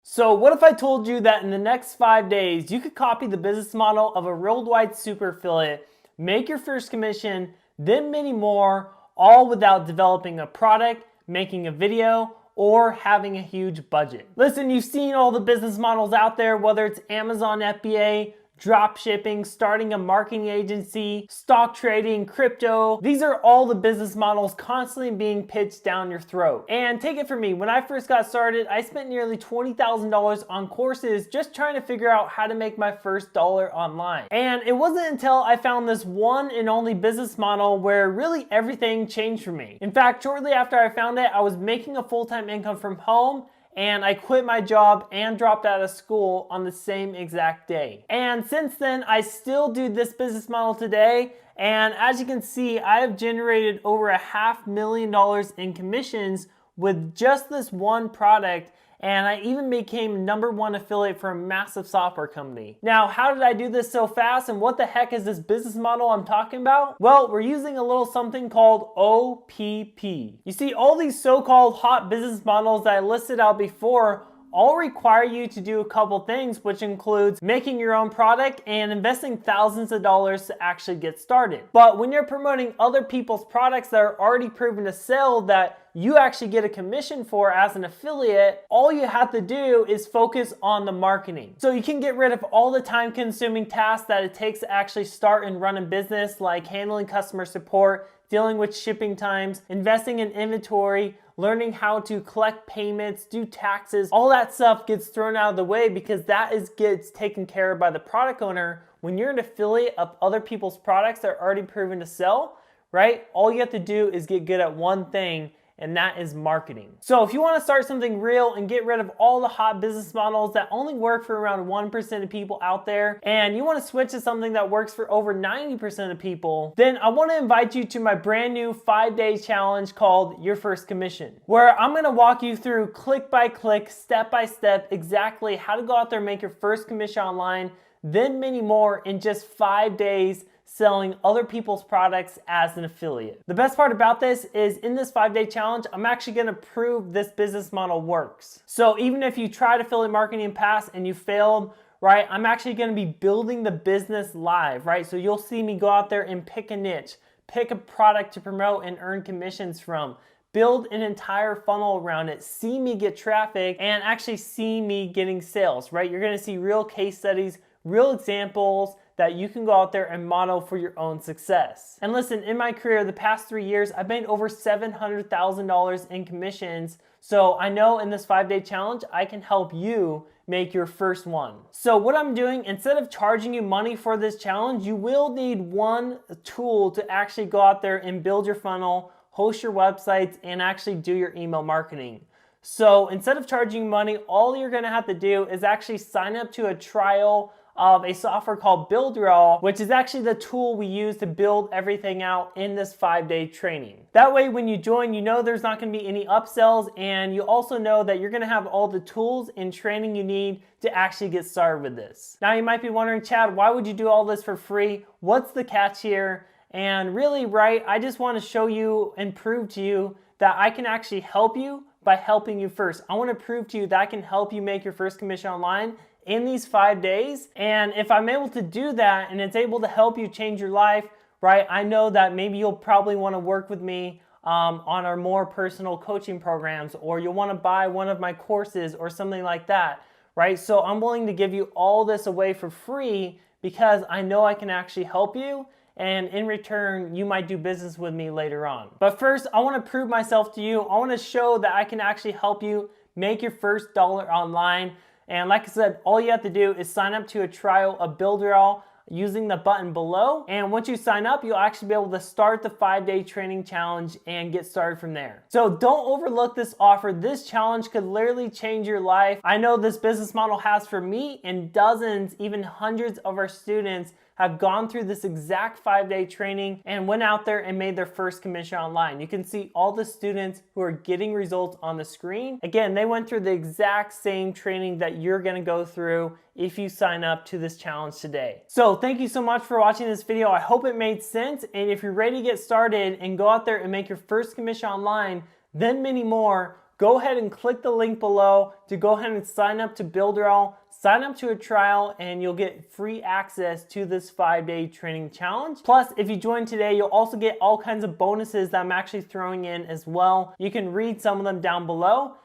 So what if I told you that in the next 5 days, you could copy the business model of a worldwide super affiliate, make your first commission, then many more, all without developing a product, making a video, or having a huge budget? Listen, you've seen all the business models out there, whether it's Amazon FBA, drop shipping, starting a marketing agency, stock trading, crypto. These are all the business models constantly being pitched down your throat. And take it from me, when I first got started, I spent nearly $20,000 on courses just trying to figure out how to make my first dollar online. And it wasn't until I found this one and only business model where really everything changed for me. In fact, shortly after I found it, I was making a full-time income from home, and I quit my job and dropped out of school on the same exact day. And since then, I still do this business model today. And as you can see, I have generated over $500,000 in commissions with just this one product. And I even became #1 affiliate for a massive software company. Now, how did I do this so fast, and what the heck is this business model I'm talking about? Well, we're using a little something called OPP. You see, all these so-called hot business models that I listed out before all require you to do a couple things, which includes making your own product and investing thousands of dollars to actually get started. But when you're promoting other people's products that are already proven to sell, that you actually get a commission for as an affiliate, all you have to do is focus on the marketing. So you can get rid of all the time-consuming tasks that it takes to actually start and run a business, like handling customer support, dealing with shipping times, investing in inventory, learning how to collect payments, do taxes. All that stuff gets thrown out of the way because that gets taken care of by the product owner. When you're an affiliate of other people's products that are already proven to sell, right? All you have to do is get good at one thing, and that is marketing. So if you want to start something real and get rid of all the hot business models that only work for around 1% of people out there, and you want to switch to something that works for over 90% of people, then I want to invite you to my brand new 5-day challenge called Your First Commission, where I'm going to walk you through click by click, step by step, exactly how to go out there and make your first commission online, then many more in just 5 days, selling other people's products as an affiliate. The best part about this is in this 5-day challenge, I'm actually gonna prove this business model works. So even if you tried affiliate marketing in the past and you failed, right, I'm actually gonna be building the business live, right? So you'll see me go out there and pick a niche, pick a product to promote and earn commissions from, build an entire funnel around it, see me get traffic, and actually see me getting sales, right? You're gonna see real case studies, real examples that you can go out there and model for your own success. And listen, in my career, the past 3 years, I've made over $700,000 in commissions. So I know in this 5-day challenge, I can help you make your first one. So what I'm doing, instead of charging you money for this challenge, you will need one tool to actually go out there and build your funnel, host your websites, and actually do your email marketing. So instead of charging money, all you're gonna have to do is actually sign up to a trial of a software called Builderall, which is actually the tool we use to build everything out in this 5-day training. That way, when you join, you know there's not gonna be any upsells, and you also know that you're gonna have all the tools and training you need to actually get started with this. Now you might be wondering, Chad, why would you do all this for free? What's the catch here? And really, right, I just wanna show you and prove to you that I can actually help you by helping you first. I wanna prove to you that I can help you make your first commission online in these 5 days. And if I'm able to do that and it's able to help you change your life, right, I know that maybe you'll probably want to work with me on our more personal coaching programs, or you'll want to buy one of my courses or something like that, right? So I'm willing to give you all this away for free because I know I can actually help you, and in return, you might do business with me later on. But first, I want to prove myself to you. I want to show that I can actually help you make your first dollar online. And like I said, all you have to do is sign up to a trial of Builderall using the button below. And once you sign up, you'll actually be able to start the 5-day training challenge and get started from there. So don't overlook this offer. This challenge could literally change your life. I know this business model has for me, and dozens, even hundreds of our students have gone through this exact 5-day training and went out there and made their first commission online. You can see all the students who are getting results on the screen. Again, they went through the exact same training that you're gonna go through if you sign up to this challenge today. So thank you so much for watching this video. I hope it made sense. And if you're ready to get started and go out there and make your first commission online, then many more, go ahead and click the link below to go ahead and sign up to Builderall, sign up to a trial, and you'll get free access to this 5-day training challenge. Plus, if you join today, you'll also get all kinds of bonuses that I'm actually throwing in as well. You can read some of them down below.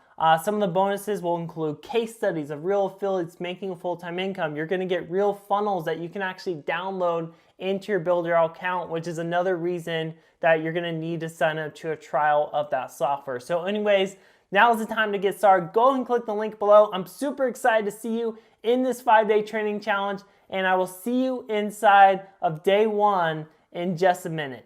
Some of the bonuses will include case studies of real affiliates making a full-time income. You're gonna get real funnels that you can actually download into your Builderall account, which is another reason that you're gonna need to sign up to a trial of that software. So anyways, now's the time to get started. Go and click the link below. I'm super excited to see you in this 5-day training challenge, and I will see you inside of day 1 in just a minute.